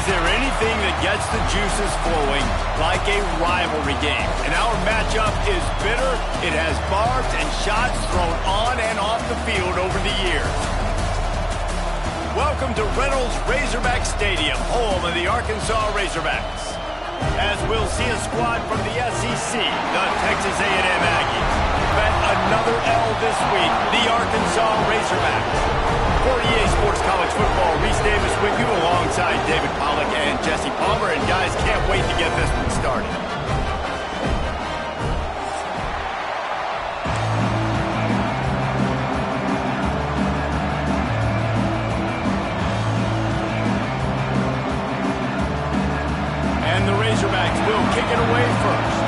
Is there anything that gets the juices flowing like a rivalry game? And our matchup is bitter. It has barbs and shots thrown on and off the field over the years. Welcome to Reynolds Razorback Stadium, home of the Arkansas Razorbacks. As we'll see a squad from the SEC, the Texas A&M Aggies. Bet another L this week, the Arkansas Razorbacks. For EA Sports College Football, Reese Davis with you alongside David Pollack and Jesse Palmer. And guys, can't wait to get this one started. And the Razorbacks will kick it away first.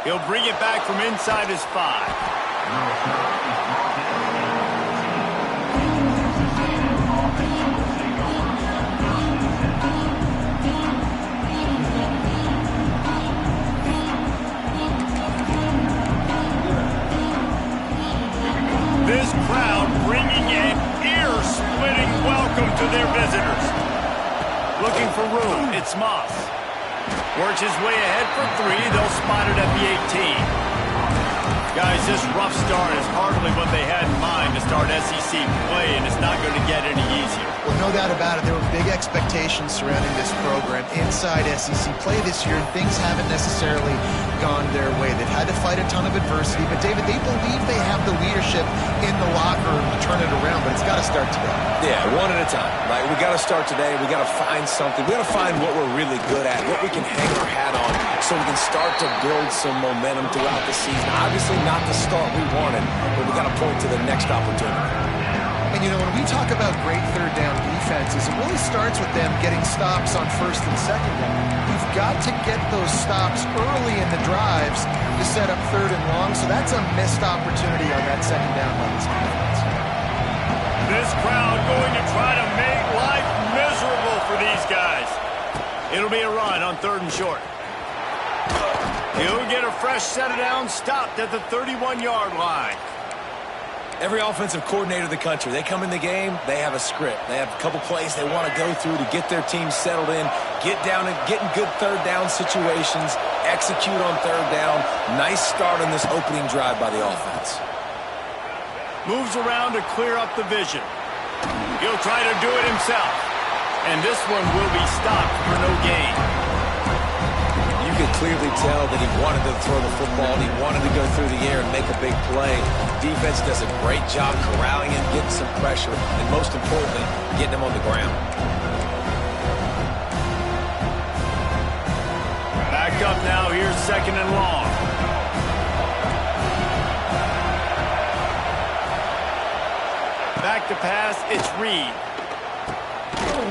He'll bring it back from inside his 5. This crowd bringing an ear-splitting welcome to their visitors. Looking for room, it's Moss. Works his way ahead for 3. They'll spot it at the 18. Guys, this rough start is hardly what they had in mind to start SEC play, and it's not going to get any easier. Well, no doubt about it. There were big expectations surrounding this program inside SEC play this year, and things haven't necessarily gone their way. They've had to fight a ton of adversity, but, David, they believe they have the leadership in the locker room to turn it around, but it's got to start today. Yeah, one at a time. Like, we got to start today. We got to find something. We got to find what we're really good at, what we can hang our hat on, so we can start to build some momentum throughout the season. Obviously, not the start we wanted, but we got to point to the next opportunity. And, you know, when we talk about great third down defenses, it really starts with them getting stops on first and second down. You've got to get those stops early in the drives to set up third and long, so that's a missed opportunity on that second down by this defense. This crowd going to try to make life miserable for these guys. It'll be a run on 3rd and short. He'll get a fresh set of downs stopped at the 31-yard line. Every offensive coordinator in the country, they come in the game, they have a script. They have a couple plays they want to go through to get their team settled in, get down and get in good third down situations, execute on third down. Nice start on this opening drive by the offense. Moves around to clear up the vision. He'll try to do it himself. And this one will be stopped for no gain. You could clearly tell that he wanted to throw the football. He wanted to go through the air and make a big play. Defense does a great job corralling him, getting some pressure, and most importantly, getting him on the ground. Back up now. Here's 2nd and long. Back to pass. It's Reed.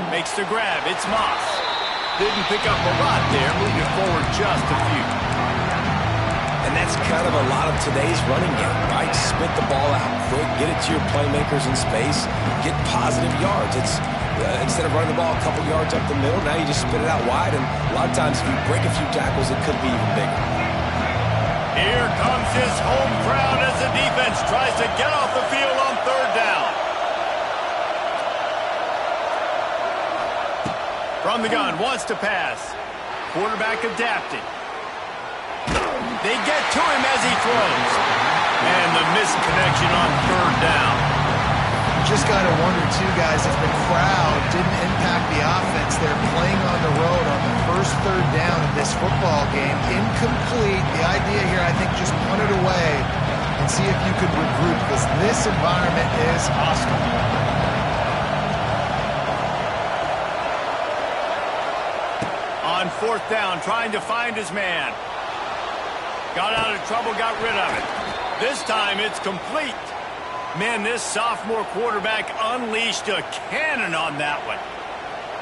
Makes the grab. It's Moss. Didn't pick up a lot there. Moved it forward just a few. And that's kind of a lot of today's running game, right? Spit the ball out quick, get it to your playmakers in space, get positive yards. It's instead of running the ball a couple yards up the middle, now you just spit it out wide, and a lot of times if you break a few tackles, it could be even bigger. Here comes his home crowd as the defense tries to get off the field on 3rd down. From the gun, wants to pass. Quarterback adapting. They get to him as he throws. And the misconnection on 3rd down. You just got to wonder, too, guys, if the crowd didn't impact the offense. They're playing on the road on the first 3rd down of this football game. Incomplete. The idea here, I think, just punt it away and see if you could regroup, because this environment is hostile. On 4th down, trying to find his man. Got out of trouble, got rid of it. This time it's complete. Man, this sophomore quarterback unleashed a cannon on that one.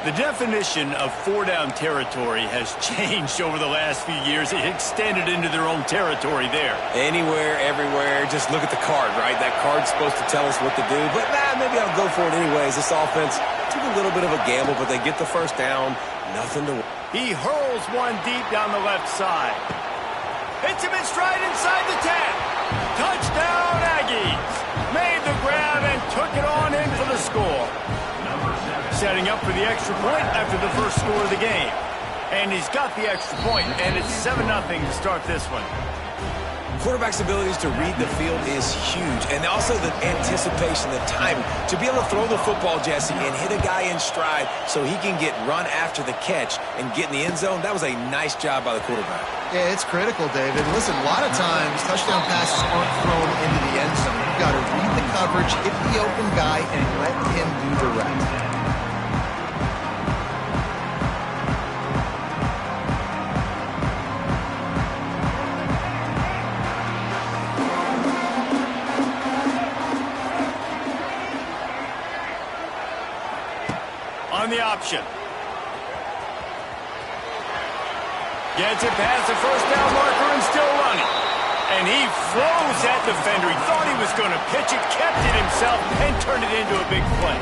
The definition of 4-down territory has changed over the last few years. It extended into their own territory there. Anywhere, everywhere, just look at the card, right? That card's supposed to tell us what to do, but maybe I'll go for it anyways. This offense took a little bit of a gamble, but they get the first down. Nothing to... He hurls one deep down the left side. Hits him in stride inside the 10. Touchdown, Aggies. Made the grab and took it on in for the score. Setting up for the extra point after the first score of the game. And he's got the extra point, and it's 7-0 to start this one. Quarterback's abilities to read the field is huge, and also the anticipation, the timing. To be able to throw the football, Jesse, and hit a guy in stride so he can get run after the catch and get in the end zone, that was a nice job by the quarterback. Yeah, it's critical, David. Listen, a lot of times touchdown passes aren't thrown into the end zone. You've got to read the coverage, hit the open guy, and let him do the rest. On the option. Gets it past the first down marker and still running. And he froze that defender. He thought he was going to pitch it, kept it himself, and turned it into a big play.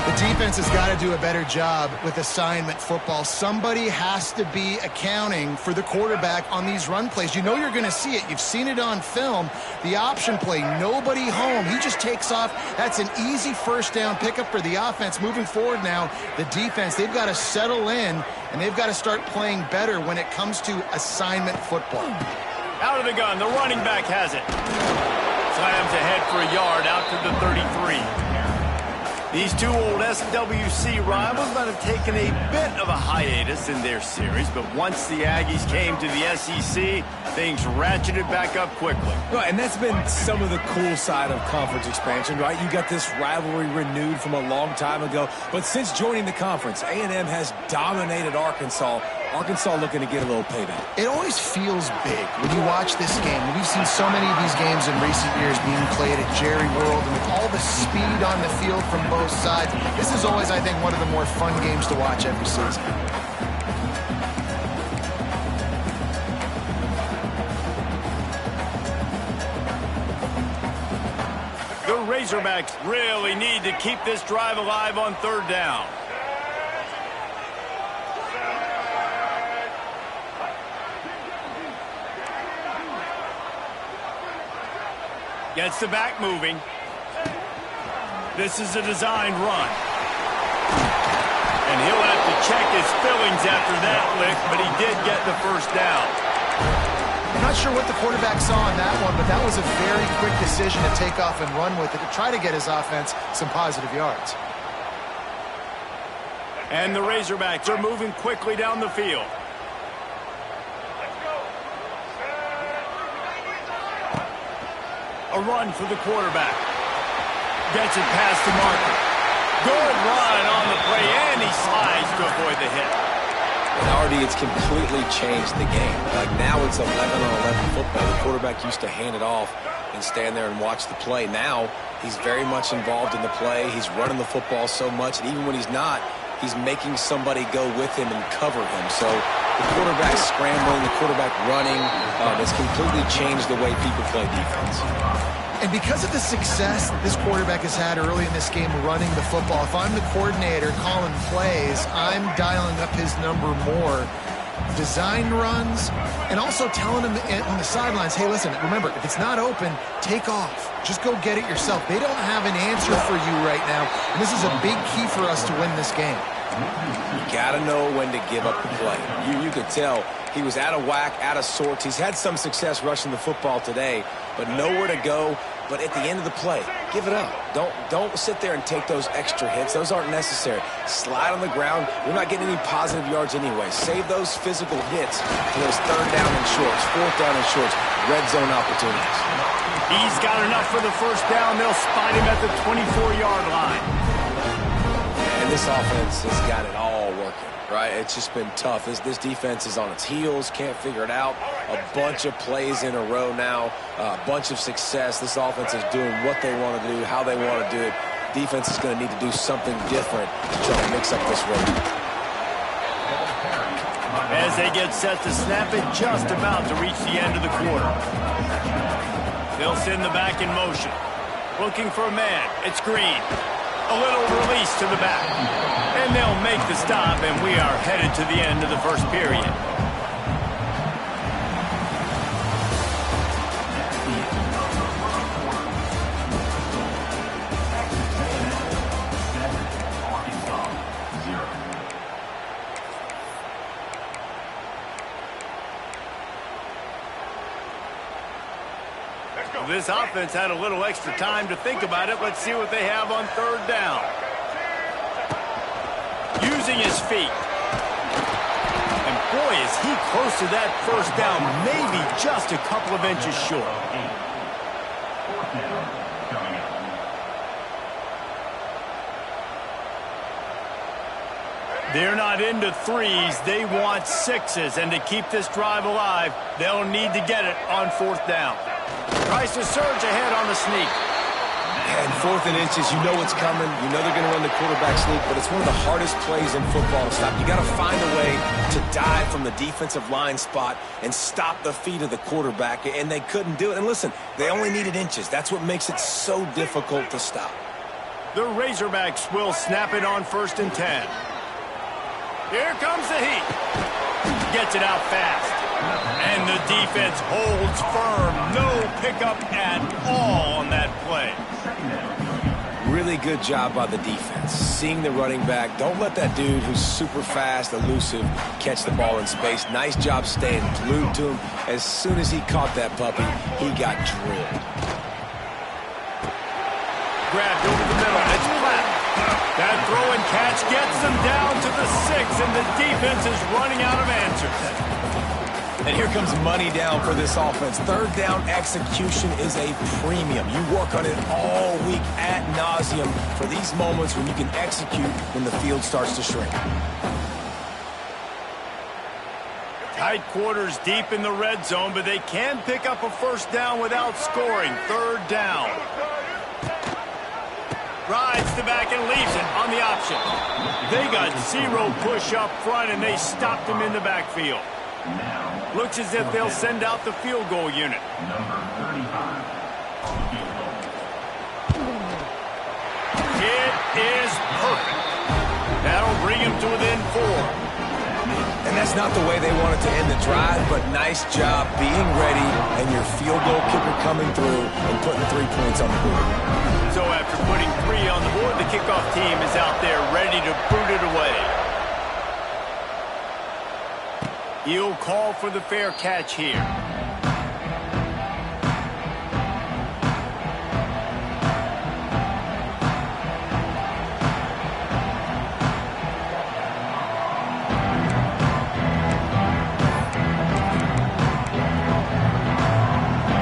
The defense has got to do a better job with assignment football. Somebody has to be accounting for the quarterback on these run plays. You know you're going to see it. You've seen it on film. The option play, nobody home. He just takes off. That's an easy first down pickup for the offense. Moving forward now, the defense, they've got to settle in, and they've got to start playing better when it comes to assignment football. Out of the gun, the running back has it. Slams ahead for a yard out to the 33. These two old SWC rivals might have taken a bit of a hiatus in their series, but once the Aggies came to the SEC, things ratcheted back up quickly. Right, and that's been some of the cool side of conference expansion, right? You got this rivalry renewed from a long time ago, but since joining the conference, A&M has dominated Arkansas. Arkansas looking to get a little payback. It always feels big when you watch this game. We've seen so many of these games in recent years being played at Jerry World, and with all the speed on the field from both sides, this is always, I think, one of the more fun games to watch every season. The Razorbacks really need to keep this drive alive on third down. Gets the back moving. This is a designed run. And he'll have to check his fillings after that lick, but he did get the first down. I'm not sure what the quarterback saw on that one, but that was a very quick decision to take off and run with it to try to get his offense some positive yards. And the Razorbacks are moving quickly down the field. A run for the quarterback. Gets it past the marker. Good run on the play, and he slides to avoid the hit. And already it's completely changed the game. Like now it's 11-on-11 football. The quarterback used to hand it off and stand there and watch the play. Now he's very much involved in the play. He's running the football so much, and even when he's not, he's making somebody go with him and cover him. So the quarterback scrambling, the quarterback running, has completely changed the way people play defense. And because of the success this quarterback has had early in this game running the football, if I'm the coordinator calling plays, I'm dialing up his number more. Design runs, and also telling him on the sidelines, hey, listen, remember, if it's not open, take off. Just go get it yourself. They don't have an answer for you right now, and this is a big key for us to win this game. You got to know when to give up the play. You could tell he was out of whack, out of sorts. He's had some success rushing the football today, but nowhere to go. But at the end of the play, give it up. Don't sit there and take those extra hits. Those aren't necessary. Slide on the ground. You're not getting any positive yards anyway. Save those physical hits for those third down and shorts, fourth down and shorts, red zone opportunities. He's got enough for the first down. They'll spot him at the 24-yard line. And this offense has got it all working, right? It's just been tough. This defense is on its heels, can't figure it out. A bunch of plays in a row now, a bunch of success. This offense is doing what they want to do, how they want to do it. Defense is going to need to do something different to try to mix up this run. As they get set to snap it, just about to reach the end of the quarter. They'll send the back in motion. Looking for a man. It's Green. A little release to the back. And they'll make the stop, and we are headed to the end of the first period. This offense had a little extra time to think about it. Let's see what they have on third down. Using his feet. And boy, is he close to that first down, maybe just a couple of inches short. They're not into threes. They want sixes. And to keep this drive alive, they'll need to get it on fourth down. Tries to surge ahead on the sneak. And 4th and inches, you know what's coming. You know they're going to run the quarterback sneak, but it's one of the hardest plays in football to stop. You got to find a way to dive from the defensive line spot and stop the feet of the quarterback, and they couldn't do it. And listen, they only needed inches. That's what makes it so difficult to stop. The Razorbacks will snap it on 1st and 10. Here comes the heat. Gets it out fast. And the defense holds firm. No pickup at all on that play. Really good job by the defense. Seeing the running back. Don't let that dude who's super fast, elusive, catch the ball in space. Nice job staying glued to him. As soon as he caught that puppy, he got drilled. Grabbed over the middle. It's flat. That throw and catch gets them down to the 6, and the defense is running out of answers. And here comes money down for this offense. Third down execution is a premium. You work on it all week ad nauseum for these moments when you can execute when the field starts to shrink. Tight quarters deep in the red zone, but they can pick up a first down without scoring. Third down. Rides the back and leaves it on the option. They got zero push up front, and they stopped him in the backfield. Looks as if they'll send out the field goal unit. It is perfect. That'll bring him to within 4. And that's not the way they wanted to end the drive, but nice job being ready and your field goal kicker coming through and putting 3 points on the board. So after putting 3 on the board, the kickoff team is out there ready to boot it away. He'll call for the fair catch here.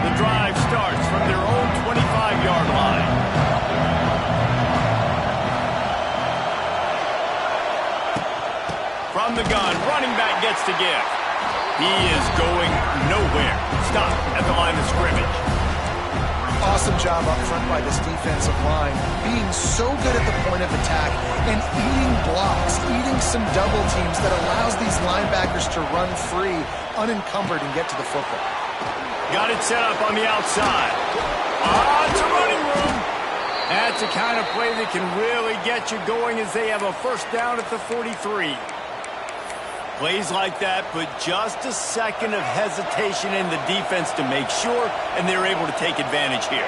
The drive starts from their own 25-yard line. From the gun, running back gets to give. He is going nowhere. Stop at the line of scrimmage. Awesome job up front by this defensive line, being so good at the point of attack and eating blocks, eating some double teams that allows these linebackers to run free, unencumbered, and get to the football. Got it set up on the outside. It's a running room. That's the kind of play that can really get you going as they have a first down at the 43. Plays like that put just a second of hesitation in the defense to make sure, and they're able to take advantage here.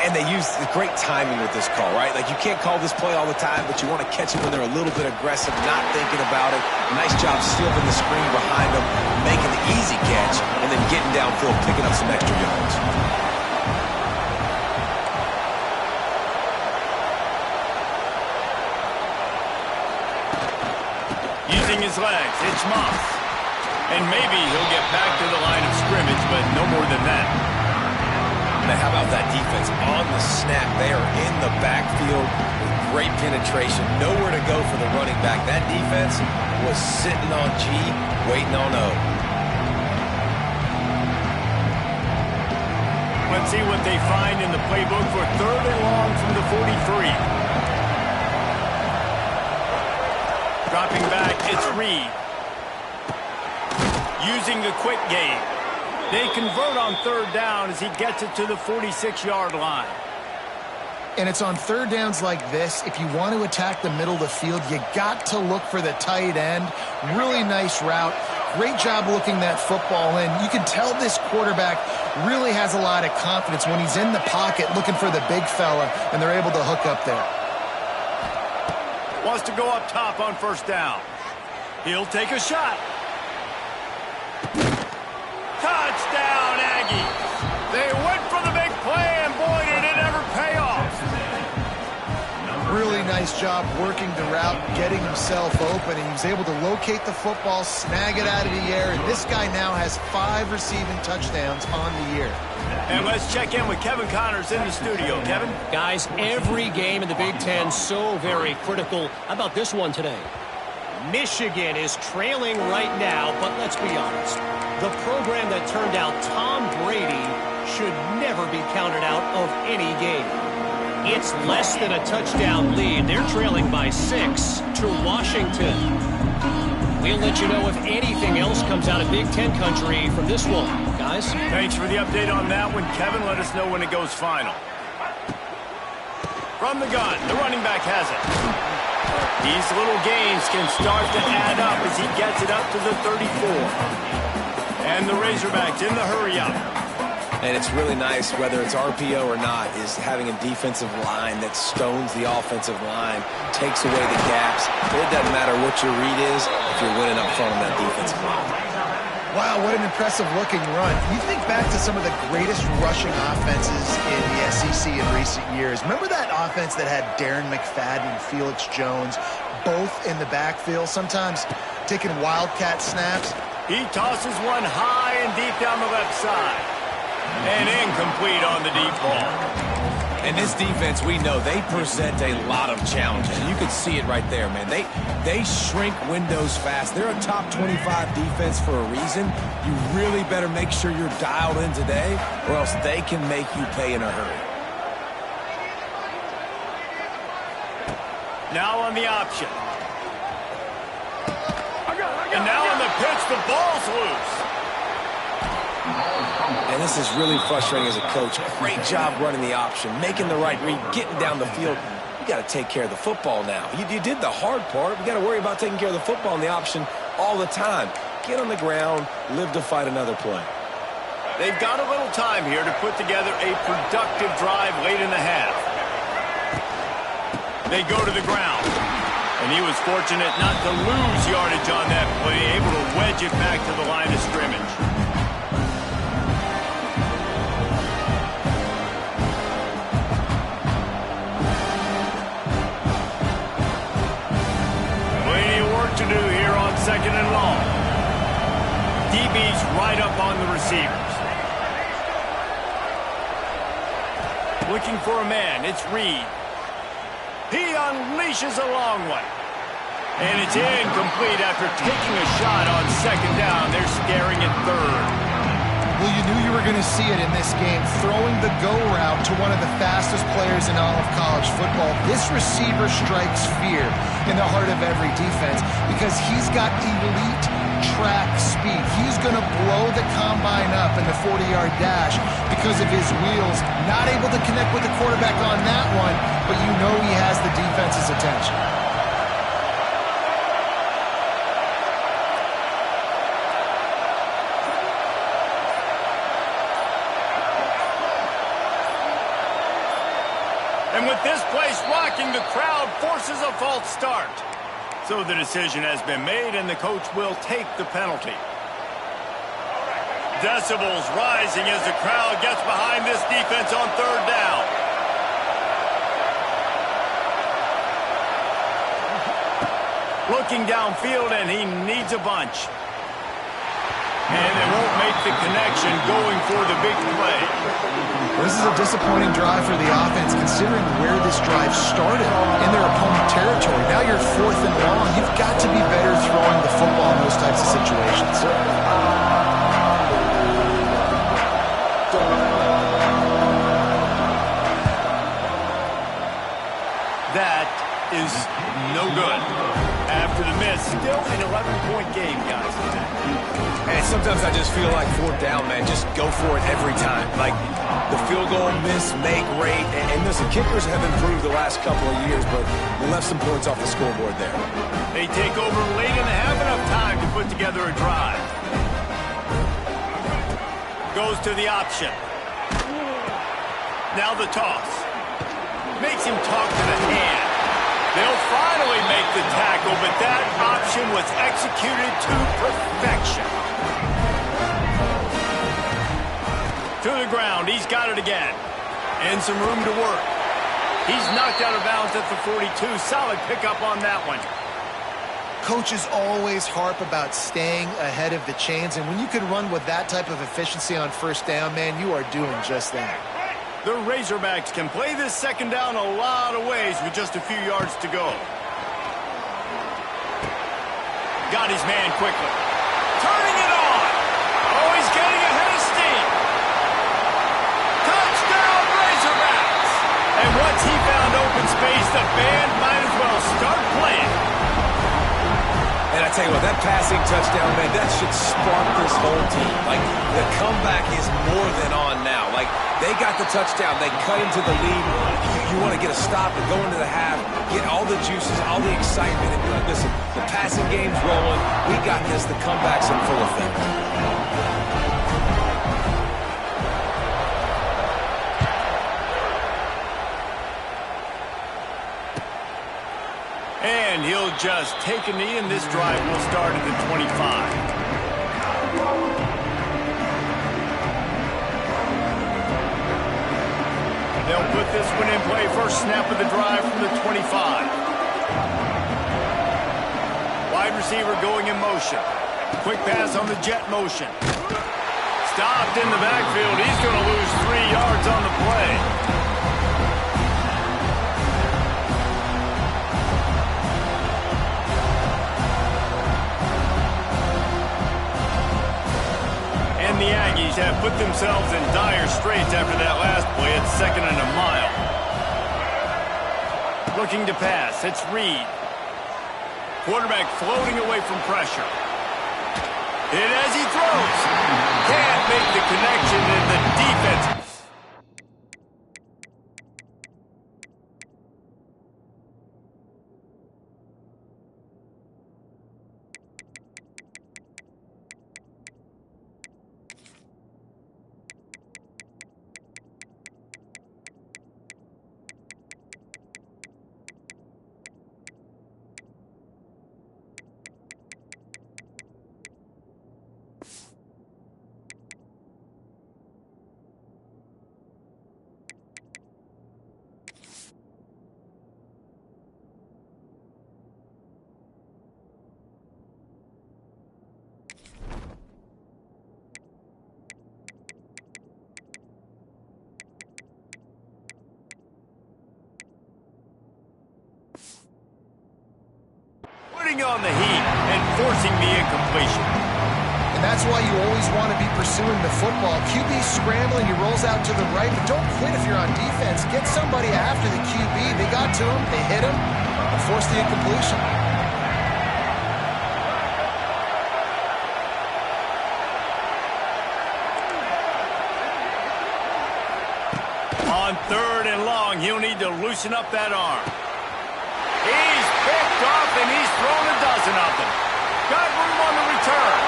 And they use the great timing with this call, right? Like, you can't call this play all the time, but you want to catch them when they're a little bit aggressive, not thinking about it. Nice job slipping the screen behind them, making the easy catch, and then getting downfield, picking up some extra yards. Using his legs, it's Moss. And maybe he'll get back to the line of scrimmage, but no more than that. Now, how about that defense? On the snap, they are in the backfield with great penetration. Nowhere to go for the running back. That defense was sitting on G, waiting on O. Let's see what they find in the playbook for 3rd and long from the 43. Dropping back, it's Reed. Using the quick game. They convert on 3rd down as he gets it to the 46-yard line. And it's on 3rd downs like this. If you want to attack the middle of the field, you got to look for the tight end. Really nice route. Great job looking that football in. You can tell this quarterback really has a lot of confidence when he's in the pocket looking for the big fella, and they're able to hook up there. Wants to go up top on 1st down. He'll take a shot. Touchdown, Aggies. They went for the big play. nice job working the route, getting himself open, and he was able to locate the football, snag it out of the air, and this guy now has 5 receiving touchdowns on the year. And let's check in with Kevin Connors in the studio. Kevin? Guys, every game in the Big Ten so very critical. How about this one today? Michigan is trailing right now, but let's be honest. The program that turned out Tom Brady should never be counted out of any game. It's less than a touchdown lead. They're trailing by 6 to Washington. We'll let you know if anything else comes out of Big Ten country from this one. Guys? Thanks for the update on that one, Kevin. Let us know when it goes final. From the gun, the running back has it. These little gains can start to add up as he gets it up to the 34. And the Razorbacks in the hurry-up. And it's really nice, whether it's RPO or not, is having a defensive line that stones the offensive line, takes away the gaps. It doesn't matter what your read is if you're winning up front on that defensive line. Wow, what an impressive-looking run. You think back to some of the greatest rushing offenses in the SEC in recent years. Remember that offense that had Darren McFadden and Felix Jones both in the backfield, sometimes taking wildcat snaps? He tosses one high and deep down the left side. And incomplete on the deep ball. And this defense, we know, they present a lot of challenges. You can see it right there, man. They shrink windows fast. They're a top 25 defense for a reason. You really better make sure you're dialed in today, or else they can make you pay in a hurry. Now on the option. And now on the pitch, the ball's loose. And this is really frustrating as a coach. Great job running the option, making the right read, getting down the field. You got to take care of the football now. You did the hard part. You got to worry about taking care of the football and the option all the time. Get on the ground, live to fight another play. They've got a little time here to put together a productive drive late in the half. They go to the ground. And he was fortunate not to lose yardage on that play, able to wedge it back to the line of scrimmage. To do here on second and long. DB's right up on the receivers. Looking for a man. It's Reed. He unleashes a long one. And it's incomplete after taking a shot on second down. They're staring at third. Well, you knew you were going to see it in this game, throwing the go route to one of the fastest players in all of college football. This receiver strikes fear in the heart of every defense because he's got elite track speed. He's going to blow the combine up in the 40-yard dash because of his wheels. Not able to connect with the quarterback on that one, but you know he has the defense's attention. And with this place rocking, the crowd forces a false start. So the decision has been made, and the coach will take the penalty. Decibels rising as the crowd gets behind this defense on third down. Looking downfield, and he needs a bunch. And they won't make the connection going for the big play. This is a disappointing drive for the offense considering where this drive started in their opponent territory. Now you're fourth and long. You've got to be better throwing the football in those types of situations. That is no good. After the miss, still an 11-point game, guys. And sometimes I just feel like fourth down, man. Just go for it every time. Like the field goal, miss, make, rate. And listen, kickers have improved the last couple of years, but we left some points off the scoreboard there. They take over late and have enough time to put together a drive. Goes to the option. Now the toss. Makes him talk to the hand. They'll finally make the tackle, but that option was executed to perfection. To the ground. He's got it again. And some room to work. He's knocked out of bounds at the 42. Solid pickup on that one. Coaches always harp about staying ahead of the chains, and when you can run with that type of efficiency on first down, man, you are doing just that. The Razorbacks can play this second down a lot of ways with just a few yards to go. Got his man quickly. Turning it on. Oh, he's getting ahead of steam. Touchdown, Razorbacks. And once he found open space, the band might as well start playing. And I tell you what, that passing touchdown, man, that should spark this whole team. Like, the comeback is more than on now. Like, they got the touchdown. They cut into the lead. You want to get a stop and go into the half, get all the juices, all the excitement. And listen, the passing game's rolling. We got this. The comeback's in full effect. And he'll just take a knee, and this drive will start at the 25. They'll put this one in play. First snap of the drive from the 25. Wide receiver going in motion. Quick pass on the jet motion. Stopped in the backfield. He's going to lose 3 yards on the play. The Aggies have put themselves in dire straits after that last play at 2nd and a mile. Looking to pass. It's Reed. Quarterback floating away from pressure. Hit as he throws. Can't make the connection, and the defense. Putting on the heat and forcing the incompletion. And that's why you always want to be pursuing the football. QB's scrambling, he rolls out to the right, but don't quit if you're on defense. Get somebody after the QB. They got to him, they hit him, and forced the incompletion. On 3rd and long, he'll need to loosen up that arm. He's picked off, and he's thrown a dozen of them. Got room on the return.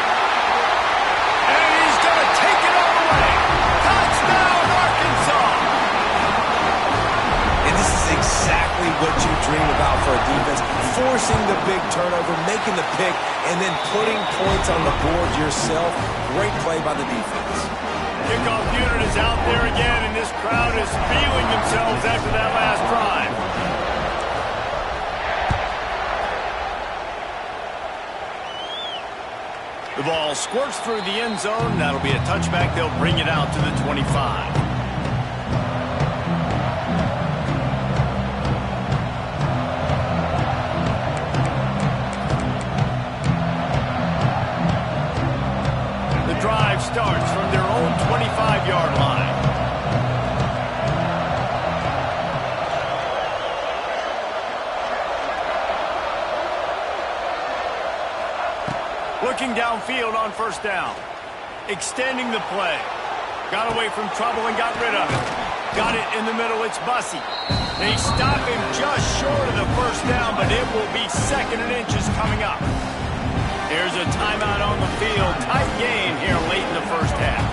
And he's going to take it all the way. Touchdown, Arkansas! And this is exactly what you dream about for a defense. Forcing the big turnover, making the pick, and then putting points on the board yourself. Great play by the defense. Kickoff unit is out there again, and this crowd is feeling themselves after that last drive. The ball squirts through the end zone. That'll be a touchback. They'll bring it out to the 25. The drive starts from their own 25-yard line. Looking downfield on first down. Extending the play. Got away from trouble and got rid of it. Got it in the middle. It's Bussey. They stop him just short of the first down, but it will be 2nd and inches coming up. There's a timeout on the field. Tight game here late in the first half.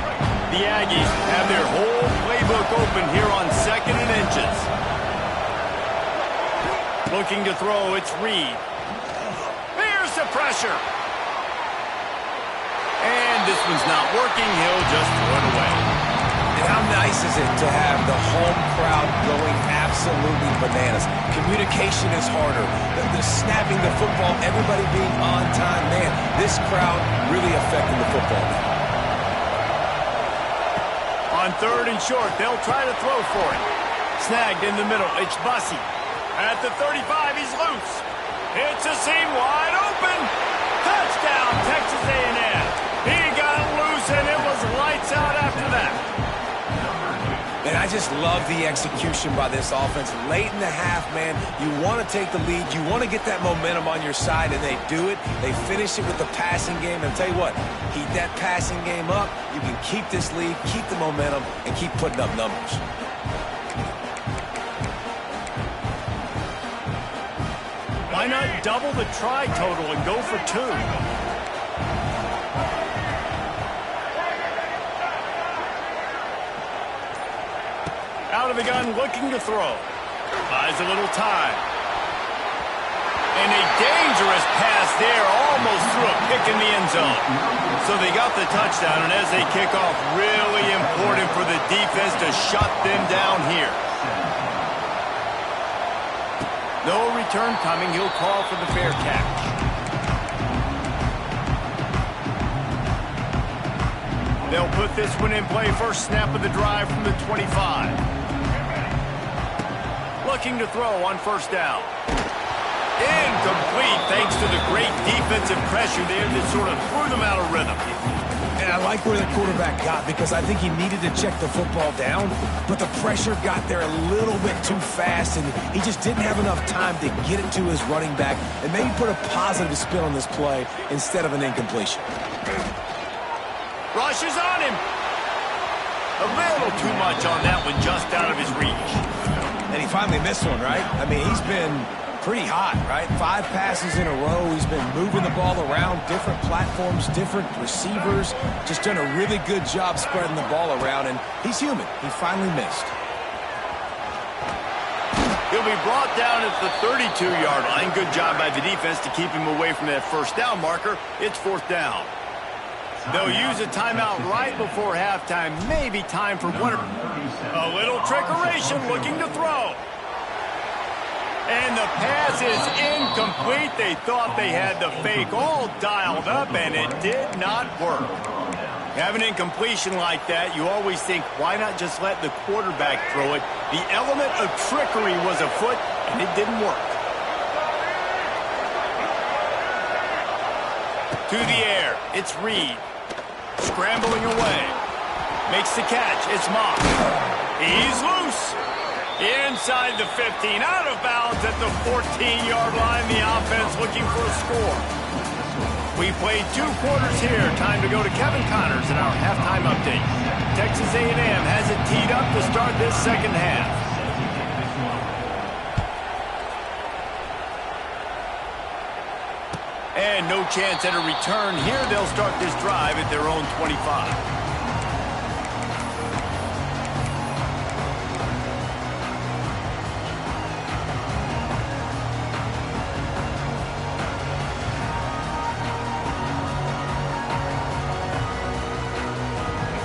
The Aggies have their whole playbook open here on 2nd and inches. Looking to throw. It's Reed. There's the pressure. And this one's not working. He'll just throw it away. And how nice is it to have the home crowd going absolutely bananas? Communication is harder. The snapping the football, everybody being on time. Man, this crowd really affecting the football game. On 3rd and short, they'll try to throw for it. Snagged in the middle. It's Bussey. At the 35, he's loose. It's a seam wide open. Touchdown, Texas A&M. He got loose, and it was lights out after that. And I just love the execution by this offense. Late in the half, man, you want to take the lead. You want to get that momentum on your side, and they do it. They finish it with the passing game. And I'll tell you what, keep that passing game up. You can keep this lead, keep the momentum, and keep putting up numbers. Why not double the try total and go for 2? Out of the gun, looking to throw. Buys a little time. And a dangerous pass there, almost threw a pick in the end zone. So they got the touchdown, and as they kick off, really important for the defense to shut them down here. No return coming. He'll call for the fair catch. They'll put this one in play. First snap of the drive from the 25. Looking to throw on 1st down. Incomplete thanks to the great defensive pressure there that sort of threw them out of rhythm. And I like where the quarterback got because I think he needed to check the football down, but the pressure got there a little bit too fast, and he just didn't have enough time to get it to his running back and maybe put a positive spin on this play instead of an incompletion. Rushes on him. A little too much on that one, just out of his reach. And he finally missed one, right? I mean, he's been pretty hot, right? 5 passes in a row. He's been moving the ball around, different platforms, different receivers. Just done a really good job spreading the ball around, and he's human. He finally missed. He'll be brought down at the 32-yard line. Good job by the defense to keep him away from that 1st down marker. It's 4th down. They'll use a timeout right before halftime. Maybe time for one. A little trickeration, looking to throw. And the pass is incomplete. They thought they had the fake all dialed up, and it did not work. Have an incompletion like that, you always think, why not just let the quarterback throw it? The element of trickery was afoot, and it didn't work. To the air, it's Reed. Scrambling away. Makes the catch. It's Mock. He's loose. Inside the 15. Out of bounds at the 14-yard line. The offense looking for a score. We played 2 quarters here. Time to go to Kevin Connors in our halftime update. Texas A&M has it teed up to start this 2nd half. And no chance at a return here. They'll start this drive at their own 25.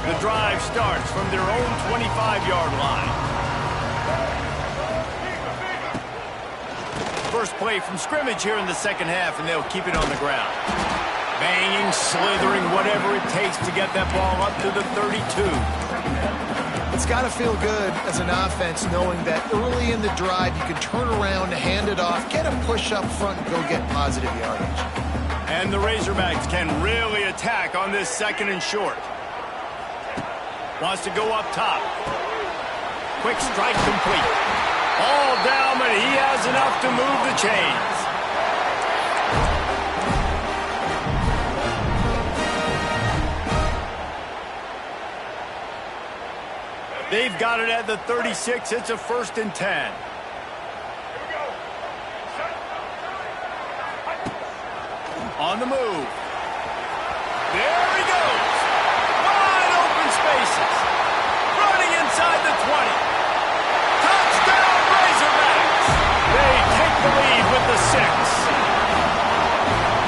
The drive starts from their own 25-yard line. First play from scrimmage here in the 2nd half, and they'll keep it on the ground. Banging, slithering, whatever it takes to get that ball up to the 32. It's got to feel good as an offense knowing that early in the drive you can turn around, hand it off, get a push up front, and go get positive yardage. And the Razorbacks can really attack on this 2nd and short. Wants to go up top. Quick strike complete. All down, but he has enough to move the chains. They've got it at the 36. It's a 1st and 10. On the move. There he goes. Wide open spaces. Running inside the 20. Touchdown, Razorbacks. They take the lead with the 6.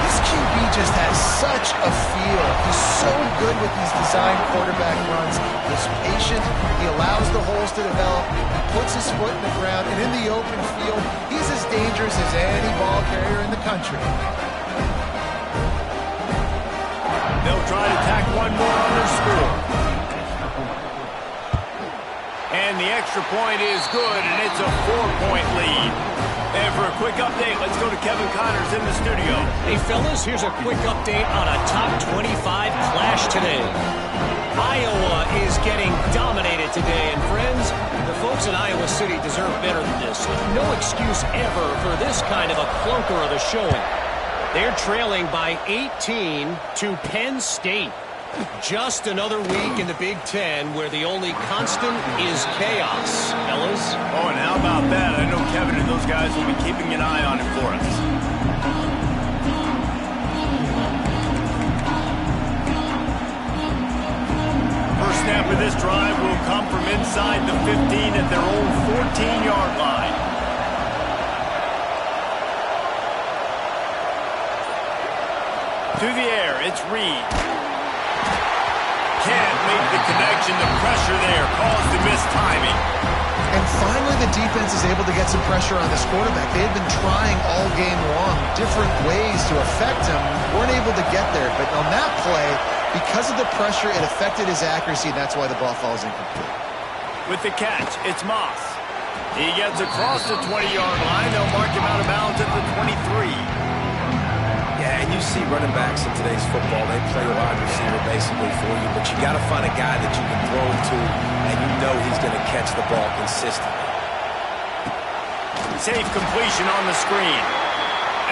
This QB just has such a feel. He's so good with these design quarterback runs. He's patient. He allows the holes to develop. He puts his foot in the ground. And in the open field, he's as dangerous as any ball carrier in the country. They'll try to tack one more on their score. And the extra point is good, and it's a 4-point lead. And for a quick update, let's go to Kevin Connors in the studio. Hey, fellas, here's a quick update on a top 25 clash today. Iowa is getting dominated today, and friends, the folks in Iowa City deserve better than this. No excuse ever for this kind of a clunker of a showing. They're trailing by 18 to Penn State. Just another week in the Big Ten where the only constant is chaos, fellas. Oh, and how about that? I know Kevin and those guys will be keeping an eye on it for us. First snap of this drive will come from inside the 15 at their own 14-yard line. To the air, it's Reed. Can't make the connection. The pressure there caused the missed timing. And finally, the defense is able to get some pressure on this quarterback. They had been trying all game long different ways to affect him. Weren't able to get there. But on that play, because of the pressure, it affected his accuracy, and that's why the ball falls incomplete. With the catch, it's Moss. He gets across the 20-yard line. They'll mark him out of bounds at the 23. Yeah, and you see running backs in today's football, they play wide receiver basically for you, but you got to find a guy that you can throw to, and you know he's going to catch the ball consistently. Safe completion on the screen.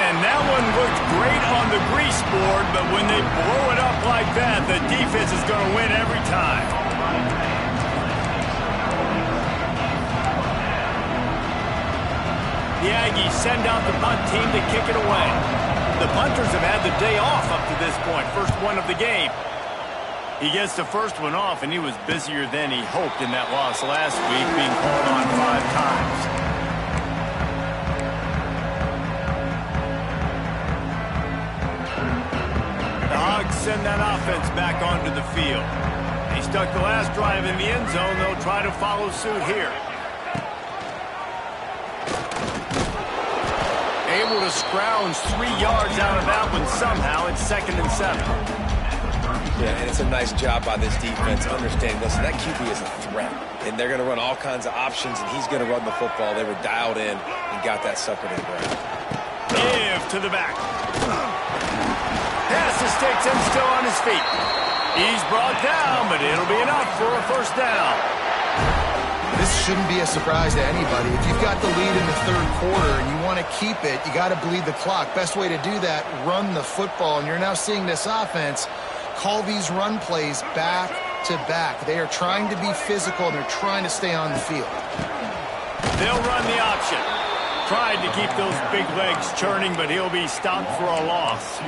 And that one looked great on the grease board, but when they blow it up like that, the defense is going to win every time. The Aggies send out the punt team to kick it away. The punters have had the day off up to this point, first one of the game. He gets the first one off, and he was busier than he hoped in that loss last week, being called on 5 times. The Hogs send that offense back onto the field. They stuck the last drive in the end zone. They'll try to follow suit here. Able to scrounge 3 yards out of that one somehow. It's 2nd and 7. Yeah, and it's a nice job by this defense understanding, listen, that QB is a threat, and they're going to run all kinds of options, and he's going to run the football. They were dialed in and got that sucker to the ground. Give to the back. Pass to Sticks and still on his feet. He's brought down, but it'll be enough for a first down. This shouldn't be a surprise to anybody. If you've got the lead in the third quarter and you want to keep it, you got to bleed the clock. Best way to do that, run the football. And you're now seeing this offense call these run plays back to back. They are trying to be physical, and they're trying to stay on the field. They'll run the option. Tried to keep those big legs churning, but he'll be stopped for a loss.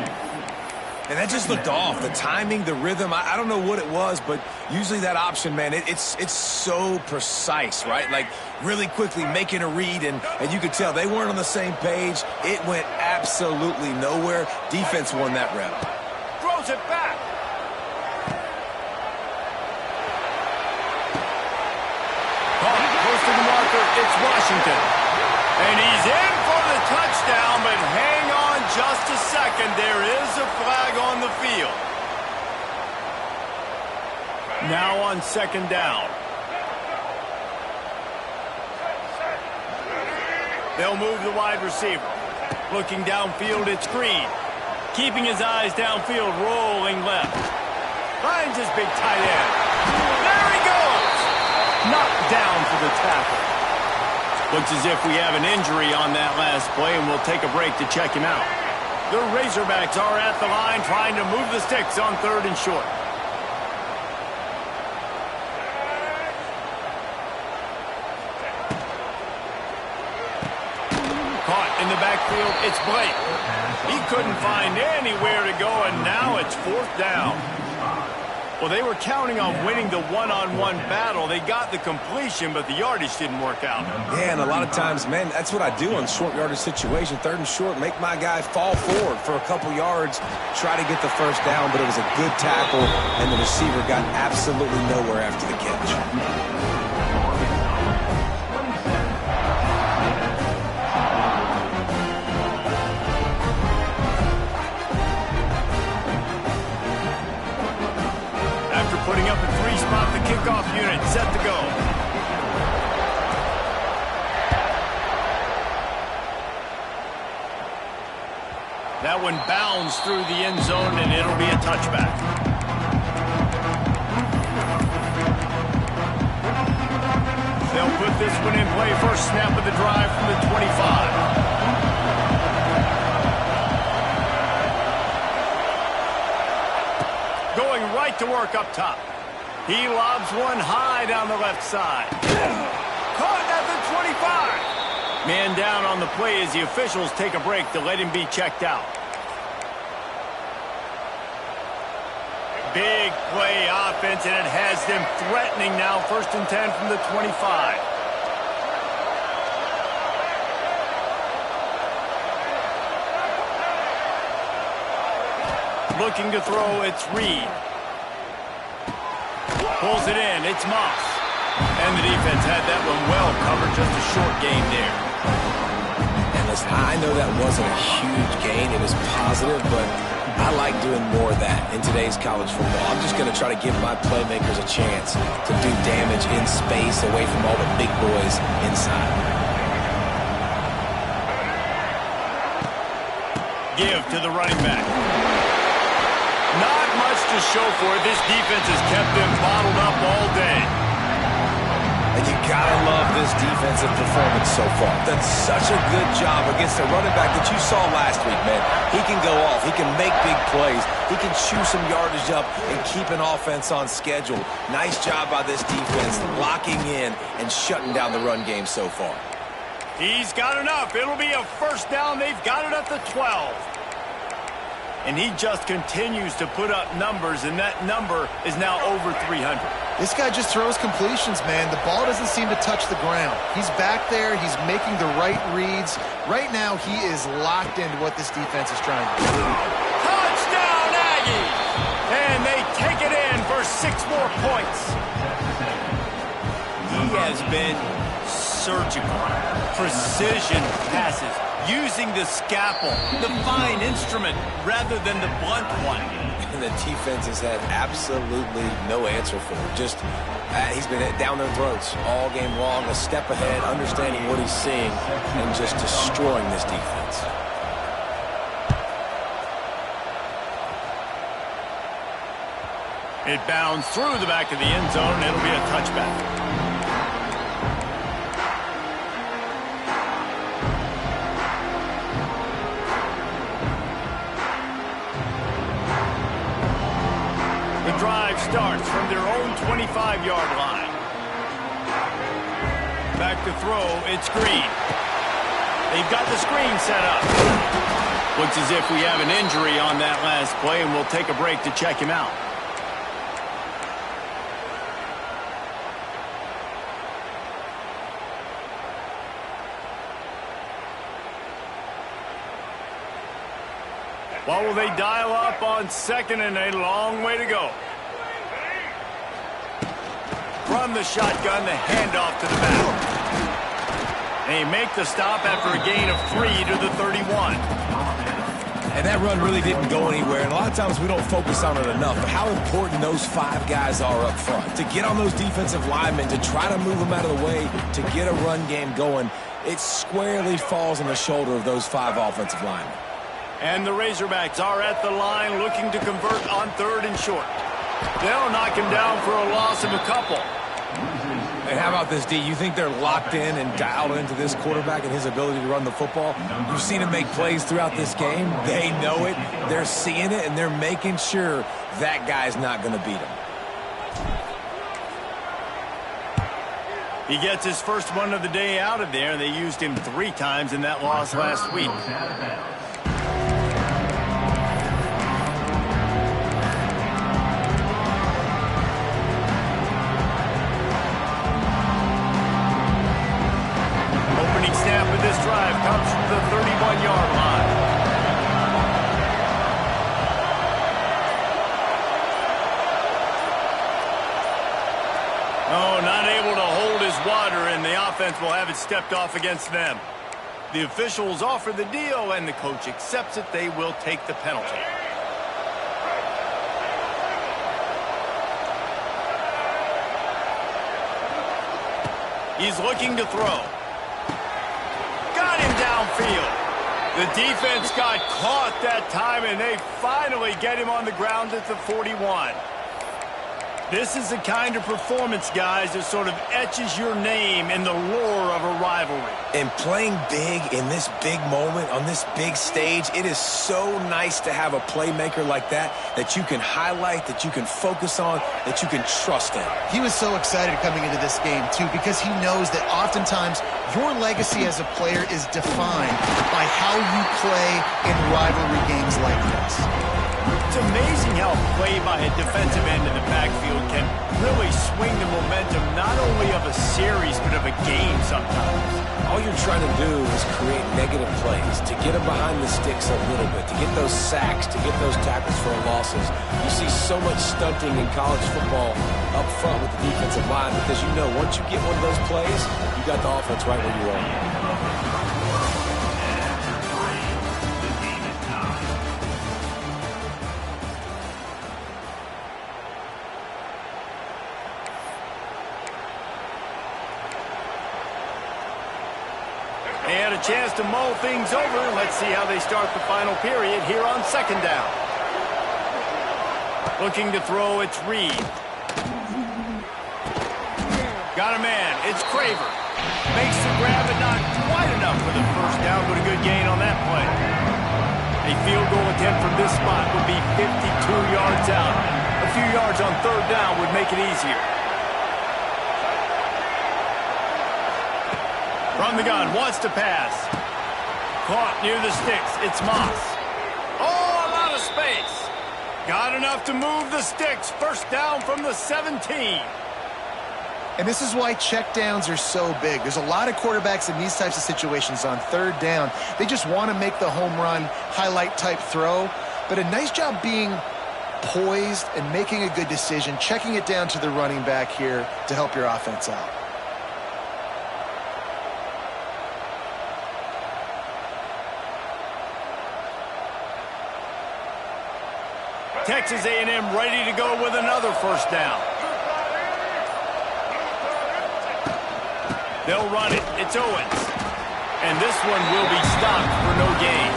And that just looked off. The timing, the rhythm, I don't know what it was, but usually that option, man, it's so precise, right? Like really quickly making a read, and you could tell they weren't on the same page. It went absolutely nowhere. Defense won that rep. Throws it back. Close to the marker, it's Washington. And he's in for the touchdown, but hang on just a second. There is a flag on the field. Now on 2nd down. They'll move the wide receiver. Looking downfield, it's Green. Keeping his eyes downfield, rolling left. Finds his big tight end. There he goes! Knocked down for the tackle. Looks as if we have an injury on that last play, and we'll take a break to check him out. The Razorbacks are at the line trying to move the sticks on 3rd and short. Caught in the backfield, it's Blake. He couldn't find anywhere to go, and now it's 4th down. Well, they were counting on winning the one-on-one battle. They got the completion, but the yardage didn't work out. Yeah, and a lot of times, man, that's what I do on short yardage situation. 3rd and short, make my guy fall forward for a couple yards, try to get the first down, but it was a good tackle, and the receiver got absolutely nowhere after the catch. Putting up a 3-spot, the kickoff unit set to go. That one bounds through the end zone, and it'll be a touchback. They'll put this one in play. First snap of the drive from the 25. Going right to work up top. He lobs one high down the left side. Caught at the 25. Man down on the play as the officials take a break to let him be checked out. Big play offense, and it has them threatening now. 1st and 10 from the 25. Looking to throw, it's Reed. Pulls it in, it's Moss. And the defense had that one well covered, just a short gain there. And listen, I know that wasn't a huge gain. It was positive, but I like doing more of that in today's college football. I'm just going to try to give my playmakers a chance to do damage in space away from all the big boys inside. Give to the running back. Not much to show for it. This defense has kept them bottled up all day. And you gotta love this defensive performance so far. Done such a good job against the running back that you saw last week, man. He can go off. He can make big plays. He can chew some yardage up and keep an offense on schedule. Nice job by this defense locking in and shutting down the run game so far. He's got enough. It'll be a first down. They've got it at the 12. And he just continues to put up numbers, and that number is now over 300. This guy just throws completions, man. The ball doesn't seem to touch the ground. He's back there. He's making the right reads. Right now, he is locked into what this defense is trying to do. Touchdown, Aggies! And they take it in for 6 more points. He has been surgical, precision passes, using the scalpel, the fine instrument, rather than the blunt one. And the defense has had absolutely no answer for him. Just, he's been down their throats all game long, a step ahead, understanding what he's seeing, and just destroying this defense. It bounds through the back of the end zone, and it'll be a touchback. Drive starts from their own 25-yard line. Back to throw, it's Green. They've got the screen set up. Looks as if we have an injury on that last play, and we'll take a break to check him out. What will they dial up on 2nd and a long way to go? From the shotgun, the handoff to the back. They make the stop after a gain of 3 to the 31. And that run really didn't go anywhere, and a lot of times we don't focus on it enough, but how important those 5 guys are up front. To get on those defensive linemen, to try to move them out of the way, to get a run game going, it squarely falls on the shoulder of those 5 offensive linemen. And the Razorbacks are at the line looking to convert on 3rd and short. They'll knock him down for a loss of a couple. And how about this, D? You think they're locked in and dialed into this quarterback and his ability to run the football? You've seen him make plays throughout this game. They know it. They're seeing it, and they're making sure that guy's not going to beat him. He gets his first one of the day out of there. They used him 3 times in that loss last week. offense will have it stepped off against them. The officials offer the deal, and the coach accepts it. They will take the penalty. He's looking to throw. Got him downfield. The defense got caught that time, and they finally get him on the ground at the 41. This is the kind of performance, guys, that sort of etches your name in the roar of a rivalry. And playing big in this big moment, on this big stage, it is so nice to have a playmaker like that you can highlight, that you can focus on, that you can trust in. He was so excited coming into this game, too, because he knows that oftentimes your legacy as a player is defined by how you play in rivalry games like this. It's amazing how play by a defensive end in the backfield can really swing the momentum not only of a series but of a game sometimes. All you're trying to do is create negative plays, to get them behind the sticks a little bit, to get those sacks, to get those tackles for losses. You see so much stunting in college football up front with the defensive line because you know once you get one of those plays, you got the offense right where you are. They had a chance to mull things over. Let's see how they start the final period here on second down. Looking to throw, it's Reed. Got a man, it's Craver. Makes the grab, but not quite enough for the first down, but a good gain on that play. A field goal attempt from this spot would be 52 yards out. A few yards on third down would make it easier. From the gun, wants to pass. Caught near the sticks. It's Moss. Oh, a lot of space. Got enough to move the sticks. First down from the 17. And this is why checkdowns are so big. There's a lot of quarterbacks in these types of situations on third down. They just want to make the home run, highlight type throw. But a nice job being poised and making a good decision, checking it down to the running back here to help your offense out. Texas A&M ready to go with another first down. They'll run it. It's Owens. And this one will be stopped for no gain.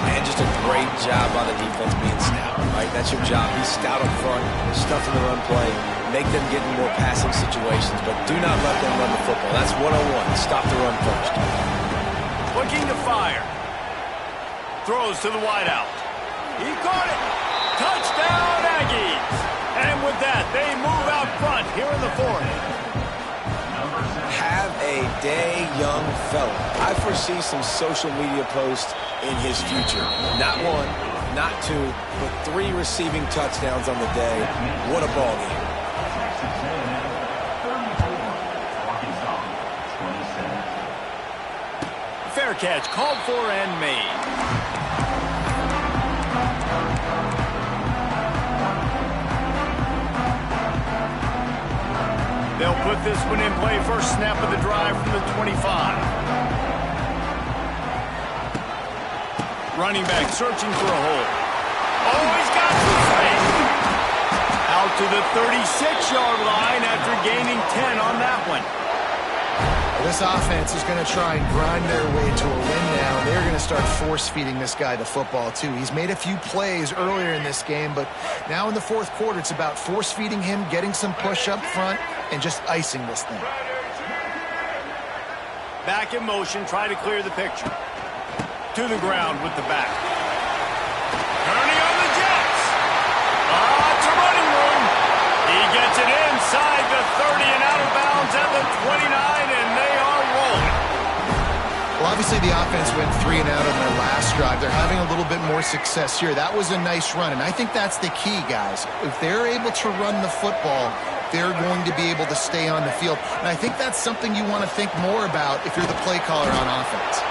And just a great job by the defense being stout, right? That's your job. Be stout up front, stuff in the run play, make them get in more passing situations, but do not let them run the football. That's 101. Stop the run first. Looking to fire. Throws to the wideout. He caught it. Touchdown, Aggies. And with that, they move out front here in the fourth. Have a day, young fella. I foresee some social media posts in his future. Not one, not two, but 3 receiving touchdowns on the day. What a ball game. Fair catch, called for and made. They'll put this one in play. First snap of the drive from the 25. Running back searching for a hole. Oh, he's got some space. Out to the 36-yard line after gaining 10 on that one. This offense is going to try and grind their way to a win now. They're going to start force-feeding this guy the football, too. He's made a few plays earlier in this game, but now in the fourth quarter, it's about force-feeding him, getting some push up front, and just icing this thing. Back in motion, try to clear the picture. To the ground with the back. Turning on the Jets. It's a running room. He gets it inside the 30 and out of bounds at the 29, and they are rolling. Well, obviously the offense went 3 and out on their last drive. They're having a little bit more success here. That was a nice run, and I think that's the key, guys. If they're able to run the football, they're going to be able to stay on the field. And I think that's something you want to think more about if you're the play caller on offense.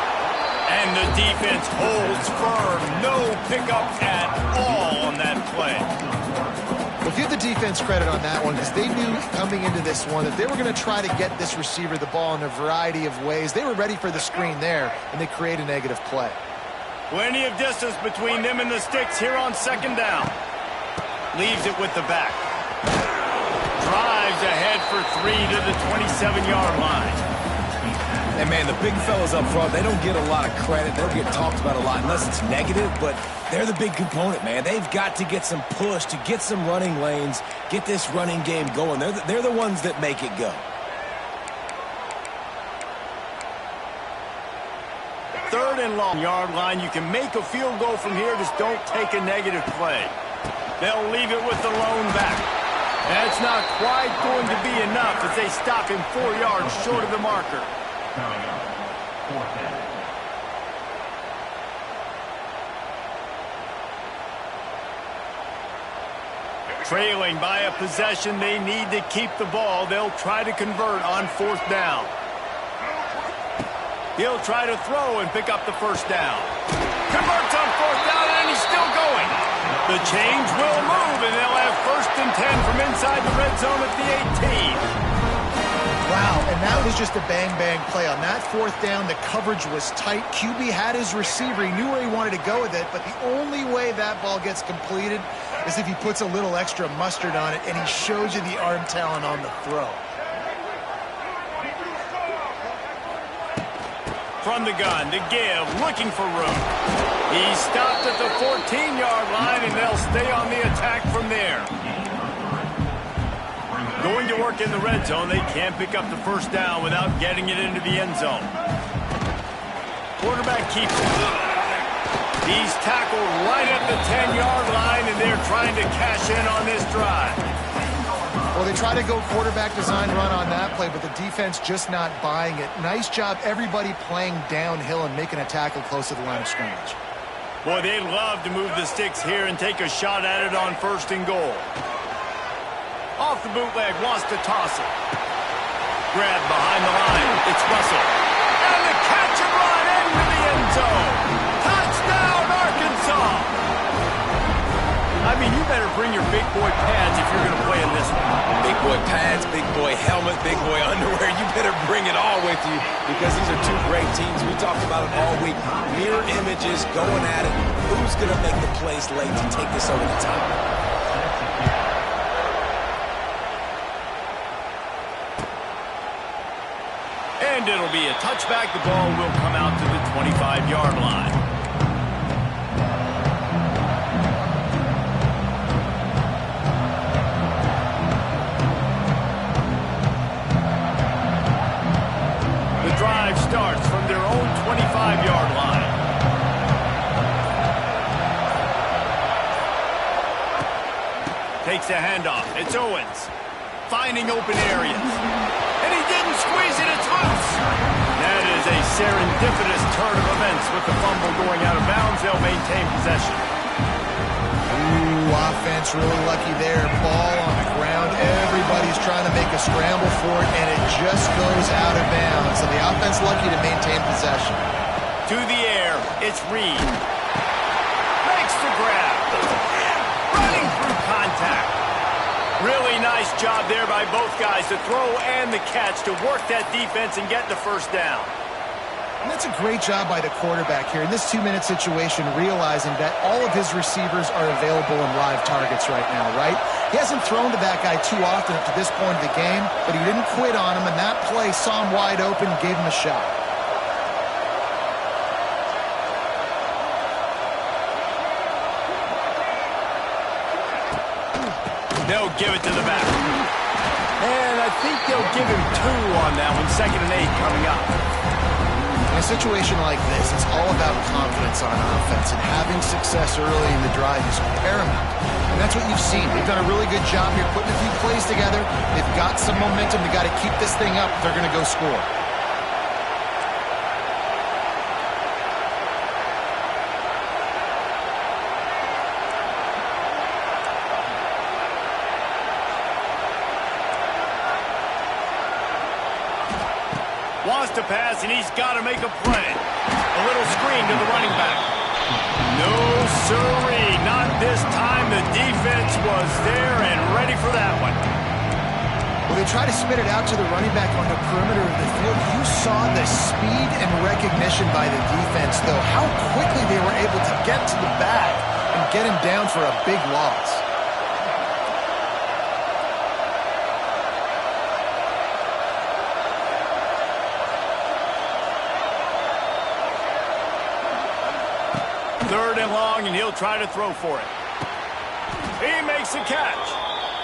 And the defense holds firm. No pickup at all on that play. If you're the defense credit on that one because they knew coming into this one that they were going to try to get this receiver the ball in a variety of ways. They were ready for the screen there, and they create a negative play. Plenty of distance between them and the sticks here on second down. Leaves it with the back. Drives ahead for 3 to the 27-yard line. And, man, the big fellas up front, they don't get a lot of credit. They don't get talked about a lot unless it's negative, but they're the big component, man. They've got to get some push, to get some running lanes, get this running game going. They're the ones that make it go. Third and long yard line. You can make a field goal from here. Just don't take a negative play. They'll leave it with the lone back. That's not quite going to be enough as they stop him 4 yards short of the marker. Trailing by a possession, they need to keep the ball. They'll try to convert on 4th down. He'll try to throw and pick up the first down. Converts on 4th down, and he's still going. The change will move, and they'll have 1st and 10 from inside the red zone at the 18. Wow, and that was just a bang-bang play. On that 4th down, the coverage was tight. QB had his receiver. He knew where he wanted to go with it, but the only way that ball gets completed is if he puts a little extra mustard on it, and he shows you the arm talent on the throw. From the gun to give, looking for room. He stopped at the 14-yard line, and they'll stay on the attack from there. Going to work in the red zone. They can't pick up the first down without getting it into the end zone. Quarterback keeps it. He's tackled right at the 10-yard line, and they're trying to cash in on this drive. Well, they try to go quarterback design run on that play, but the defense just not buying it. Nice job, everybody playing downhill and making a tackle close to the line of scrimmage. Boy, they'd love to move the sticks here and take a shot at it on 1st and goal. Off the bootleg, wants to toss it. Grabbed behind the line. It's Russell. And the catch and run into the end zone. Touchdown, Arkansas. I mean, you better bring your big boy pads if you're going to play in this one. Big boy pads, big boy helmet, big boy underwear. You better bring it all with you because these are two great teams. We talked about it all week. Mirror images, going at it. Who's going to make the plays late to take this over the top? And it'll be a touchback. The ball will come out to the 25-yard line. The drive starts from their own 25-yard line. Takes a handoff. It's Owens. Finding open areas. And he didn't squeeze it. It's loose. That is a serendipitous turn of events with the fumble going out of bounds. They'll maintain possession. Ooh, offense really lucky there. Ball on the ground. Everybody's trying to make a scramble for it, and it just goes out of bounds. So the offense lucky to maintain possession. To the air. It's Reed. Makes the grab. Running through contact. Really nice job there by both guys, the throw and the catch, to work that defense and get the first down. And that's a great job by the quarterback here in this 2-minute situation, realizing that all of his receivers are available in live targets right now, right? He hasn't thrown to that guy too often up to this point of the game, but he didn't quit on him, and that play saw him wide open and gave him a shot. They'll give it to the back. And I think they'll give him 2 on that one. 2nd and 8 coming up. In a situation like this, it's all about confidence on offense, and having success early in the drive is paramount. And that's what you've seen. They've done a really good job here putting a few plays together. They've got some momentum. They've got to keep this thing up if they're going to go score. Wants to pass, and he's got to make a play. A little screen to the running back. No, sirree, not this time. the defense was there and ready for that one. Well, they try to spit it out to the running back on the perimeter of the field. You saw the speed and recognition by the defense, though, how quickly they were able to get to the back and get him down for a big loss. Third and long, and he'll try to throw for it. He makes a catch.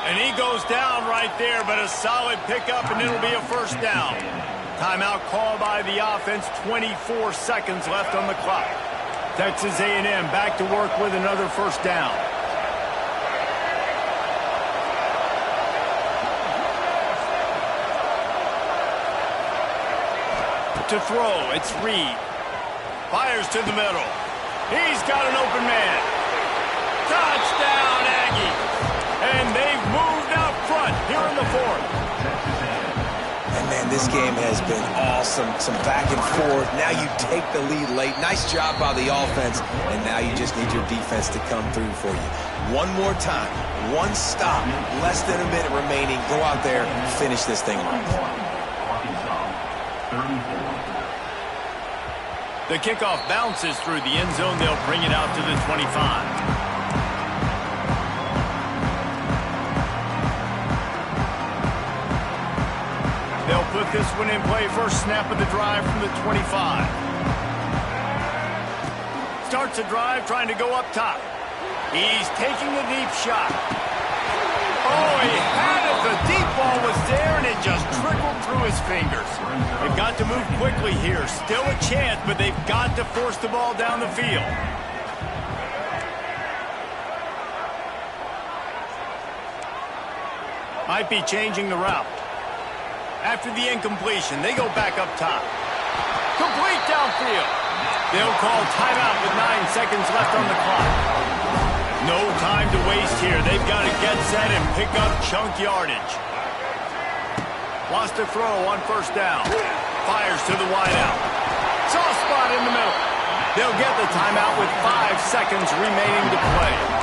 And he goes down right there, but a solid pickup, and it'll be a first down. Timeout called by the offense, 24 seconds left on the clock. Texas A&M back to work with another first down. To throw, it's Reed. Fires to the middle. He's got an open man. Touchdown, Aggies. And they've moved out front here in the fourth. And, man, this game has been awesome. Some back and forth. Now you take the lead late. Nice job by the offense. And now you just need your defense to come through for you. One more time. One stop. Less than a minute remaining. Go out there and finish this thing off. The kickoff bounces through the end zone. They'll bring it out to the 25. They'll put this one in play. First snap of the drive from the 25. Starts the drive trying to go up top. He's taking a deep shot. Oh, he had it. The deep ball was there, and it just trickled through his fingers. They've got to move quickly here. Still a chance, but they've got to force the ball down the field. Might be changing the route. After the incompletion, they go back up top. Complete downfield. They'll call timeout with 9 seconds left on the clock. No time to waste here. They've got to get set and pick up chunk yardage. Lost a throw on first down. Fires to the wideout. Soft spot in the middle. They'll get the timeout with 5 seconds remaining to play.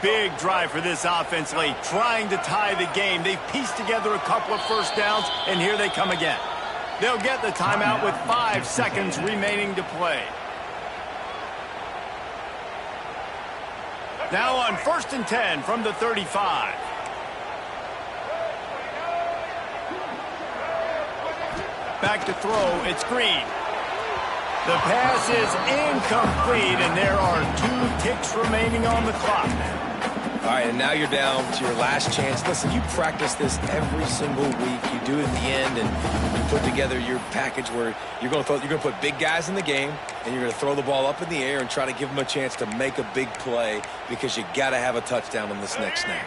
Big drive for this offense late, trying to tie the game. They've pieced together a couple of first downs, and here they come again. They'll get the timeout with 5 seconds remaining to play. Now on 1st and 10 from the 35. Back to throw, it's Green. The pass is incomplete, and there are 2 ticks remaining on the clock. All right, and now you're down to your last chance. Listen, you practice this every single week. You do it at the end, and you put together your package where you're going to put big guys in the game, and you're going to throw the ball up in the air and try to give them a chance to make a big play because you got to have a touchdown on this next snap.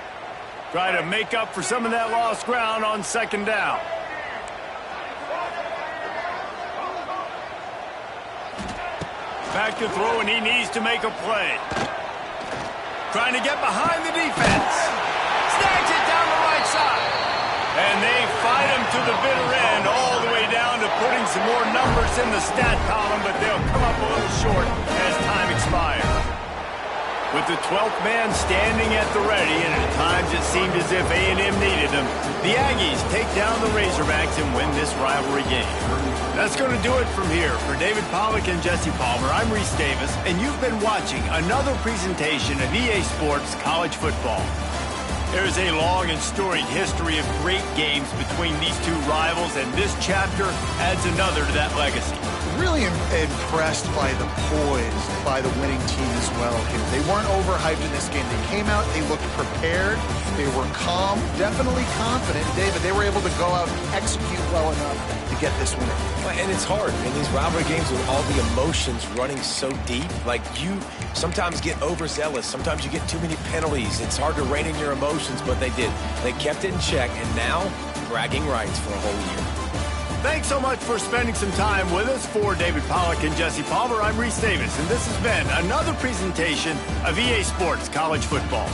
Try to make up for some of that lost ground on 2nd down. Back to throw, and he needs to make a play. Trying to get behind the defense. Snags it down the right side. And they fight him to the bitter end, all the way down to putting some more numbers in the stat column, but they'll come up a little short as time expires. With the 12th man standing at the ready, and at times it seemed as if A&M needed them, the Aggies take down the Razorbacks and win this rivalry game. That's going to do it from here. For David Pollack and Jesse Palmer, I'm Reese Davis, and you've been watching another presentation of EA Sports College Football. There is a long and storied history of great games between these two rivals, and this chapter adds another to that legacy. Really impressed by the poise by the winning team as well here. They weren't overhyped in this game. They came out, they looked prepared, they were calm, definitely confident. David, they were able to go out and execute well enough to get this win. And it's hard in these rivalry games with all the emotions running so deep. Like, you sometimes get overzealous. Sometimes you get too many penalties. It's hard to rein in your emotions, but they did. They kept it in check, and now bragging rights for a whole year. Thanks so much for spending some time with us. For David Pollack and Jesse Palmer, I'm Reese Davis, and this has been another presentation of EA Sports College Football.